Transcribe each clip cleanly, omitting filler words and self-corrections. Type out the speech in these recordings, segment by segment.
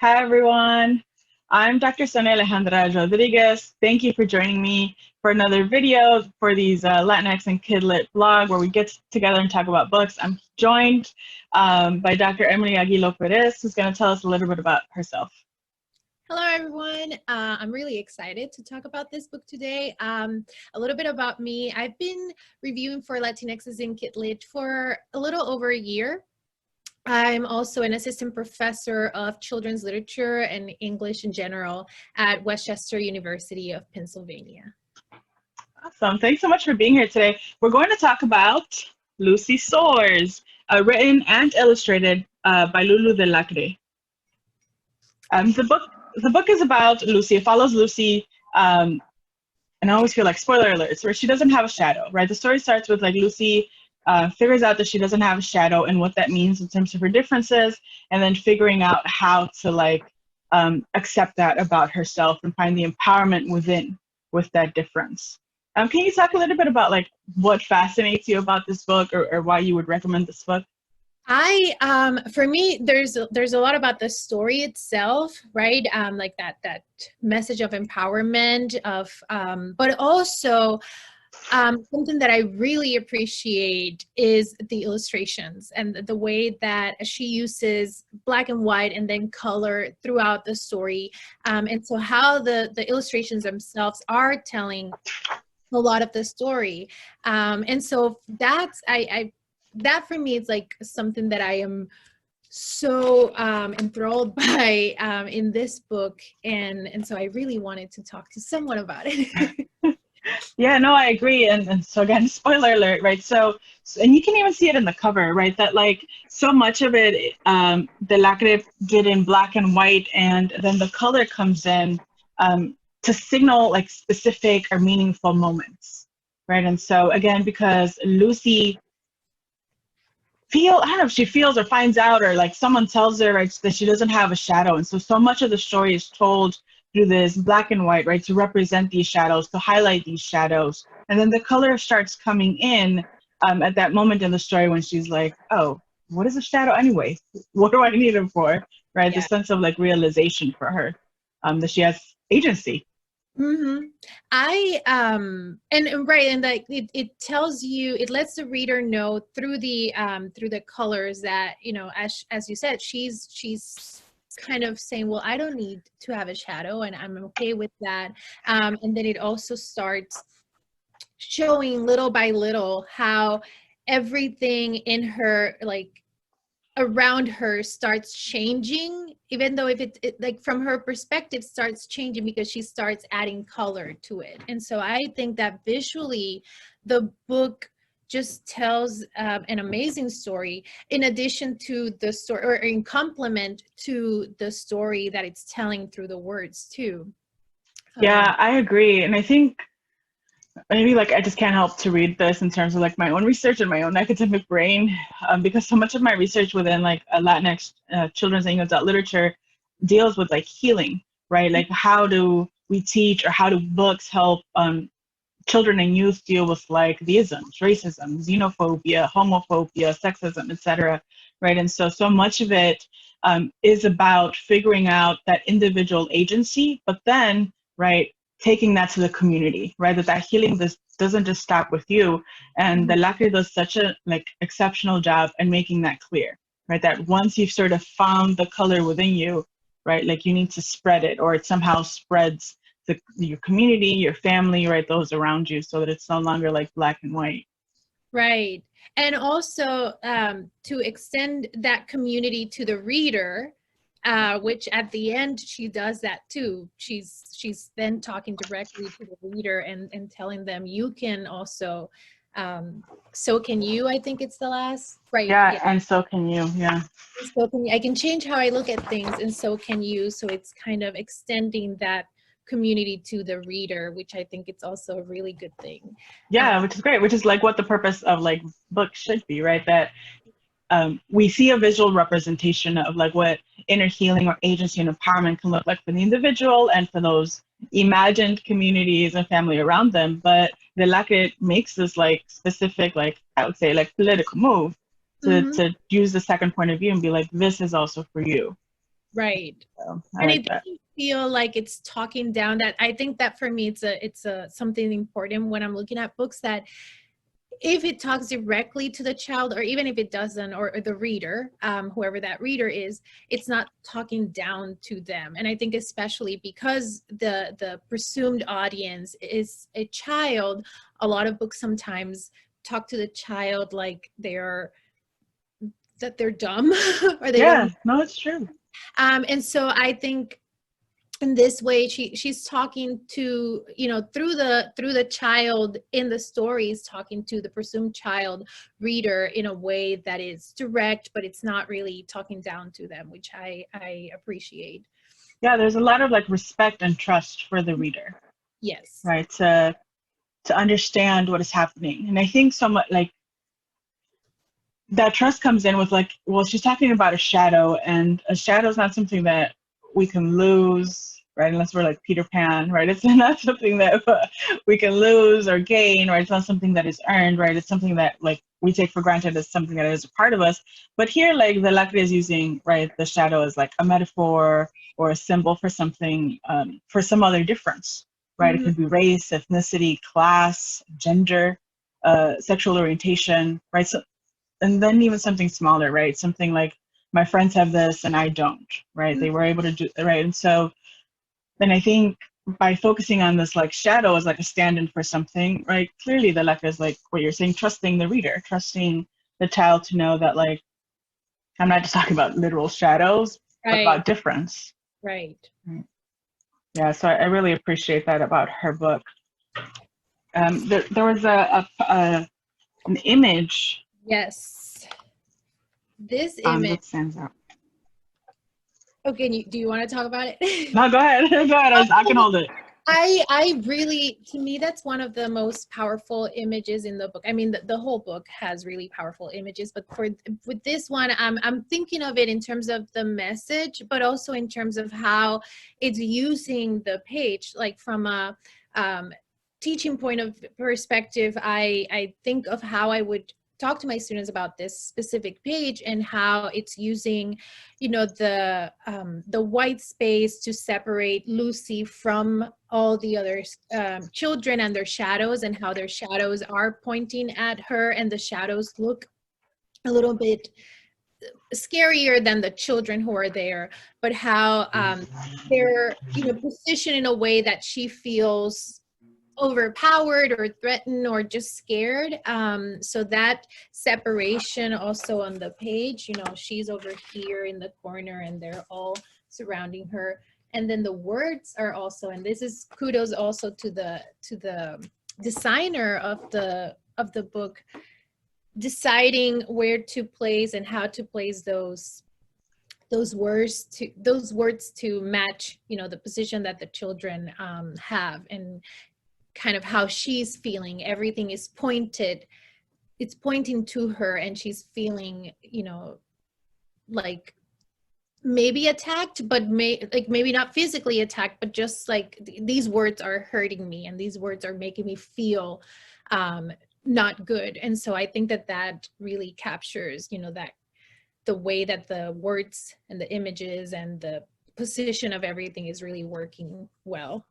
Hi, everyone. I'm Dr. Sonia Alejandra Rodriguez. Thank you for joining me for another video for these Latinx and Kidlit blog where we get together and talk about books. I'm joined by Dr. Emily Anguilo-Perez, who's going to tell us a little bit about herself. Hello, everyone. I'm really excited to talk about this book today. A little bit about me. I've been reviewing for Latinxs in Kidlit for a little over a year. I'm also an assistant professor of children's literature and English in general at Westchester University of Pennsylvania. Awesome. Thanks so much for being here today. We're going to talk about Luci Soars, written and illustrated by Lulu Delacre. The book is about Lucy. It follows Lucy, and I always feel like spoiler alerts, where she doesn't have a shadow, right? The story starts with like Lucy figures out that she doesn't have a shadow and what that means in terms of her differences, and then figuring out how to accept that about herself and find the empowerment within with that difference. Can you talk a little bit about like what fascinates you about this book, or why you would recommend this book? For me, there's a lot about the story itself, right? Like that message of empowerment but also something that I really appreciate is the illustrations and the way that she uses black and white and then color throughout the story. And so how the illustrations themselves are telling a lot of the story. And so that for me is like something that I am so enthralled by in this book, and so I really wanted to talk to someone about it. Yeah, no, I agree. And so again, spoiler alert, right? And you can even see it in the cover, right? That like so much of it, Delacre did in black and white, and then the color comes in to signal like specific or meaningful moments, right? And so again, because Lucy I don't know if she feels or finds out or like someone tells her, right, that she doesn't have a shadow. And so much of the story is told through this black and white, right, to represent these shadows, to highlight these shadows. And then the color starts coming in at that moment in the story when she's like, oh, what is a shadow anyway? What do I need it for? Right? Yeah. The sense of like realization for her, that she has agency. Mm-hmm. And right, and like it tells you, it lets the reader know through the colors that, you know, as you said, she's kind of saying, well, I don't need to have a shadow and I'm okay with that. And then it also starts showing little by little how everything in her, like around her, starts changing, even though if it like from her perspective starts changing because she starts adding color to it. And so I think that visually the book just tells an amazing story, in addition to the story, or in complement to the story that it's telling through the words too. Yeah, I agree. And I think maybe like I just can't help to read this in terms of like my own research and my own academic brain, because so much of my research within like Latinx children's and young adult literature deals with like healing, right? Like how do we teach, or how do books help children and youth deal with like the isms, racism, xenophobia, homophobia, sexism, etc. Right? And so much of it is about figuring out that individual agency, but then, right, taking that to the community, right? That healing doesn't just stop with you. And the Delacre does such a like exceptional job in making that clear, right? That once you've sort of found the color within you, right, like you need to spread it, or it somehow spreads your community, your family, right, those around you, so that it's no longer like black and white. Right. And also to extend that community to the reader, which at the end she does that too. She's then talking directly to the reader and telling them, you can also, so can you, I think it's the last, right? Yeah, and so can you, yeah. So can you, I can change how I look at things, and so can you. So it's kind of extending that community to the reader, which I think it's also a really good thing. Yeah, which is great, which is like what the purpose of like books should be, right? That we see a visual representation of like what inner healing or agency and empowerment can look like for the individual and for those imagined communities and family around them. But the Delacre makes this like specific, like I would say like political move to use the second point of view and be like, this is also for you. Right. So I And like it that. doesn't feel like it's talking down. That I think that for me it's a something important when I'm looking at books, that if it talks directly to the child, or even if it doesn't, or the reader, whoever that reader is, it's not talking down to them. And I think especially because the presumed audience is a child, a lot of books sometimes talk to the child like they're dumb or they Yeah, don't. no, it's true. And so I think in this way she's talking to, through the child in the stories, talking to the presumed child reader in a way that is direct, but it's not really talking down to them, which I appreciate. Yeah, there's a lot of like respect and trust for the reader, Yes. right? To understand what is happening. And I think somewhat like that trust comes in with like, well, she's talking about a shadow, and a shadow is not something that we can lose, right? Unless we're like Peter Pan, right? It's not something that we can lose or gain, right? It's not something that is earned, right? It's something that like we take for granted as something that is a part of us. But here, like Delacre is using, right, the shadow as like a metaphor or a symbol for something, for some other difference, right? It Mhm. could be race, ethnicity, class, gender, sexual orientation, right? So, and then even something smaller, right? Something like my friends have this and I don't, right? They were able to do, right? And so then I think by focusing on this like shadow as like a stand-in for something, right? Clearly the left is like what you're saying, trusting the reader, trusting the child to know that like I'm not just talking about literal shadows, but Right. about difference. Right. Yeah, so I really appreciate that about her book. There was an image Yes. This image. that stands out. Okay, do you want to talk about it? No, go ahead. Go ahead. I can hold it. I really, to me, that's one of the most powerful images in the book. I mean, the whole book has really powerful images, but with this one, I'm thinking of it in terms of the message, but also in terms of how it's using the page, like from a teaching point of perspective. I think of how I would talk to my students about this specific page and how it's using, the white space to separate Lucy from all the other children and their shadows, and how their shadows are pointing at her, and the shadows look a little bit scarier than the children who are there, but how they're, positioned in a way that she feels overpowered or threatened or just scared. So that separation also on the page, she's over here in the corner and they're all surrounding her. And then the words are also, and this is kudos also to the designer of the book, deciding where to place and how to place those words to match, the position that the children have, and kind of how she's feeling. Everything is pointed, it's pointing to her, and she's feeling, like maybe attacked, but maybe not physically attacked, but just like these words are hurting me, and these words are making me feel not good. And so I think that really captures, that the way that the words and the images and the position of everything is really working well.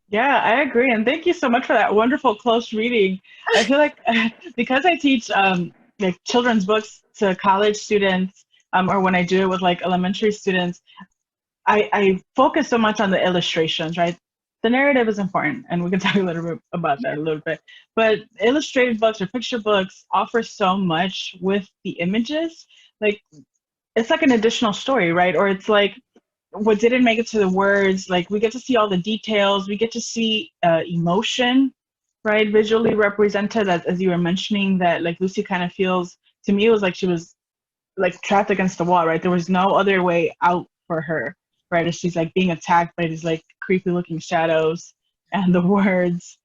Yeah, I agree. And thank you so much for that wonderful close reading. I feel like because I teach like children's books to college students, or when I do it with like elementary students, I focus so much on the illustrations, right? The narrative is important, and we can talk a little bit about that a little bit. But illustrated books or picture books offer so much with the images. Like it's like an additional story, right? Or it's like what didn't make it to the words, like we get to see all the details, we get to see emotion, right, visually represented, as you were mentioning, that like Lucy kind of feels, to me it was like she was like trapped against the wall, right? There was no other way out for her, right? As she's like being attacked by these like creepy looking shadows and the words.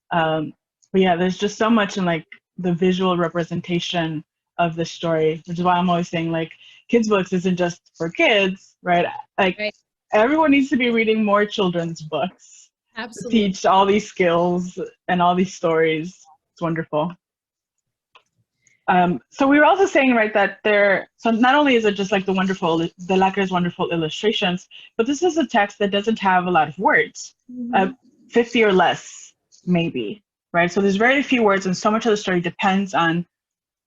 But yeah, there's just so much in like the visual representation of the story, which is why I'm always saying like kids books isn't just for kids, right? Like Right. everyone needs to be reading more children's books to Absolutely. teach all these skills and all these stories. It's wonderful. So we were also saying, right, that so not only is it just like the Delacre's wonderful illustrations, but this is a text that doesn't have a lot of words, uh, Mm-hmm. 50 or less, maybe, right? So there's very few words, and so much of the story depends on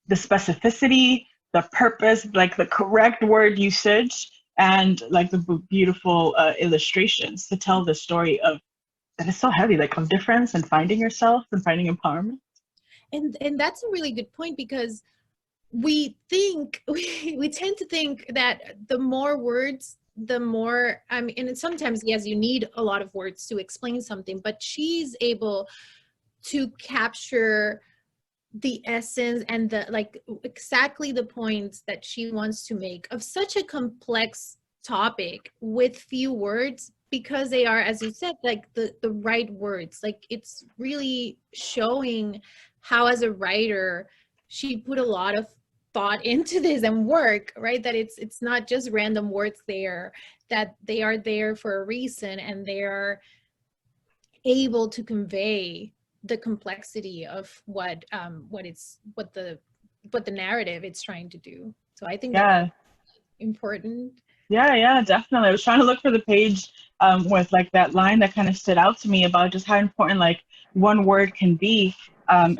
the specificity, the purpose, like the correct word usage, and like the beautiful illustrations to tell the story of that is so heavy, like of difference and finding yourself and finding empowerment. And that's a really good point, because we think we tend to think that the more words, the more, I mean, and sometimes, yes, you need a lot of words to explain something, but she's able to capture the essence and the, like, exactly the points that she wants to make of such a complex topic with few words, because they are, as you said, like the right words. Like, it's really showing how, as a writer, she put a lot of thought into this and work, right? That it's not just random words there, that they are there for a reason, and they are able to convey the complexity of what the narrative it's trying to do. So I think that Yeah, that's important. yeah, definitely. I was trying to look for the page with like that line that kind of stood out to me about just how important like one word can be. And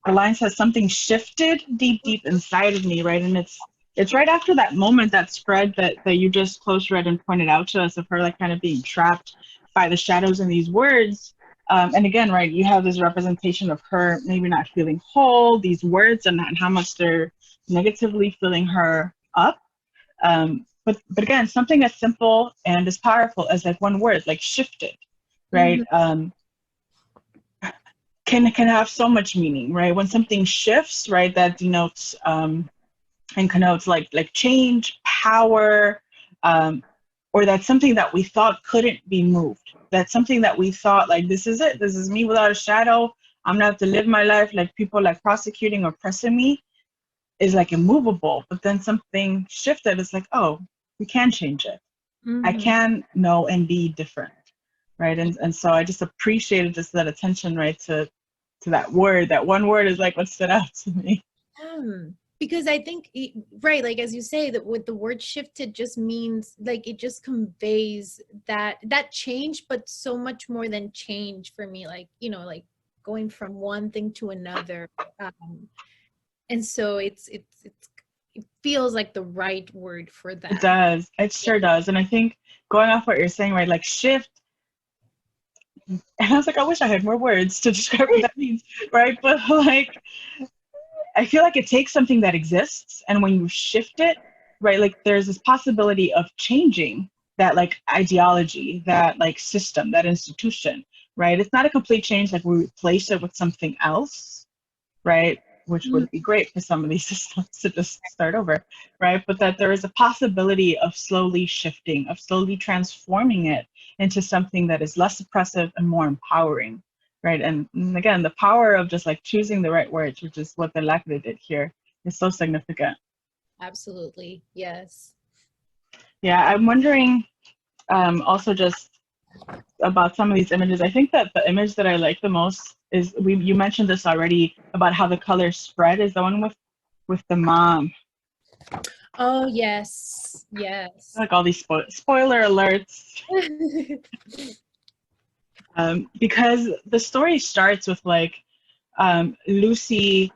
the line says something shifted deep inside of me, right? And it's right after that moment, that spread that you just close read and pointed out to us of her like kind of being trapped by the shadows in these words. And again, right, you have this representation of her maybe not feeling whole, these words and how much they're negatively filling her up. But again, something as simple and as powerful as like one word, like shifted, right? Mhm. Can have so much meaning, right? When something shifts, right, that denotes and connotes like change, power, um, or that's something that we thought couldn't be moved. That's something that we thought like this is it, this is me without a shadow. I'm gonna have to live my life like people like prosecuting or pressing me is like immovable. But then something shifted. It's like, oh, we can change it. I Mhm. can know and be different, right? And so I just appreciated just that attention, right, to that word. That one word is like what stood out to me. Because I think right, like as you say, that with the word shifted just means, like, it just conveys that change, but so much more than change for me, like, like going from one thing to another. um and so it feels like the right word for It that. does. It Yeah. sure does. And I think going off what you're saying, right, like shift, and I was like, I wish I had more words to describe what that means, right? But like, I feel like it takes something that exists, and when you shift it, right, like there's this possibility of changing that like ideology, that like system, that institution, right? It's not a complete change, like we replace it with something else, right? Which Mm, would be great for some of these systems to just start over, right? But that there is a possibility of slowly shifting, of slowly transforming it into something that is less oppressive and more empowering, right? And again, the power of just like choosing the right words, which is what the Delacre did here, is so significant. absolutely, yes. Yeah, I'm wondering also just about some of these images. I think that the image that I like the most is you mentioned this already about how the colors spread is the one with the mom. Oh, yes, yes. Like all these spoiler alerts, because the story starts with like Lucy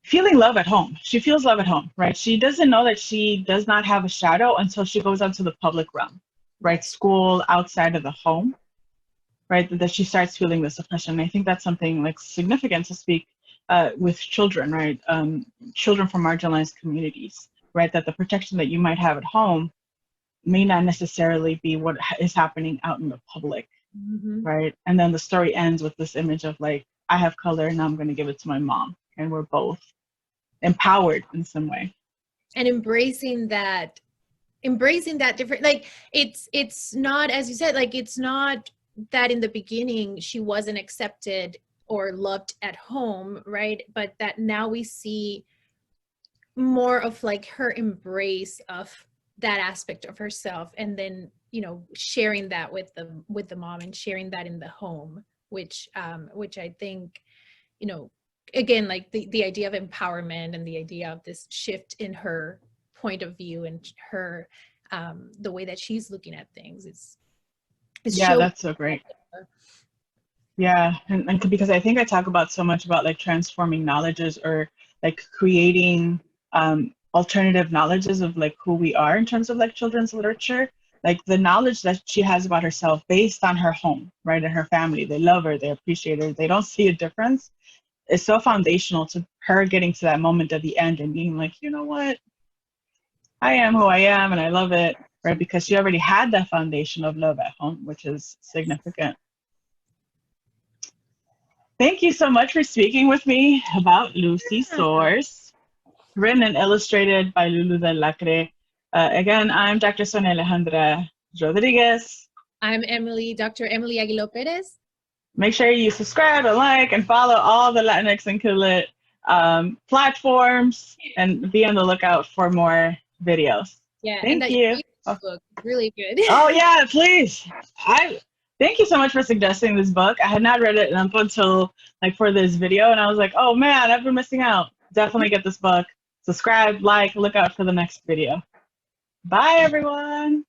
feeling love at home. She feels love at home, right? She doesn't know that she does not have a shadow until she goes out to the public realm, right? That's School outside of the home, right? That she starts feeling this oppression. I think that's something like significant to speak with children, right? Children from marginalized communities, right? That the protection that you might have at home may not necessarily be what is happening out in the public, mhm. right? And then the story ends with this image of like, I have color and now I'm going to give it to my mom, and we're both empowered in some way. And embracing that different, like, it's not, as you said, like, it's not that in the beginning she wasn't accepted or loved at home, right? But that now we see more of like her embrace of that aspect of herself, and then sharing that with the mom, and sharing that in the home, which I think, you know again, like the idea of empowerment and the idea of this shift in her point of view and her the way that she's looking at things is Yeah, showing. that's so great. Yeah, and because I think I talk about so much about like transforming knowledges or like creating alternative knowledges of like who we are in terms of like children's literature. Like the knowledge that she has about herself based on her home, right, and her family. They love her, they appreciate her, they don't see a difference. It's so foundational to her getting to that moment at the end and being like, you know what, I am who I am and I love it, right? Because she already had that foundation of love at home, which is significant. Thank you so much for speaking with me about Luci Soars, written and illustrated by Lulu Delacre. Again, I'm Dr. Sonia Alejandra Rodriguez. I'm Dr. Emily Anguilo-Perez. Make sure you subscribe and like and follow all the Latinx and Kulit platforms and be on the lookout for more videos. Yeah, Thank and that you. book, really good. Oh yeah, please. Thank you so much for suggesting this book. I had not read it up until like for this video, and I was like, oh man, I've been missing out. Definitely get this book. Subscribe, like, look out for the next video. Bye everyone.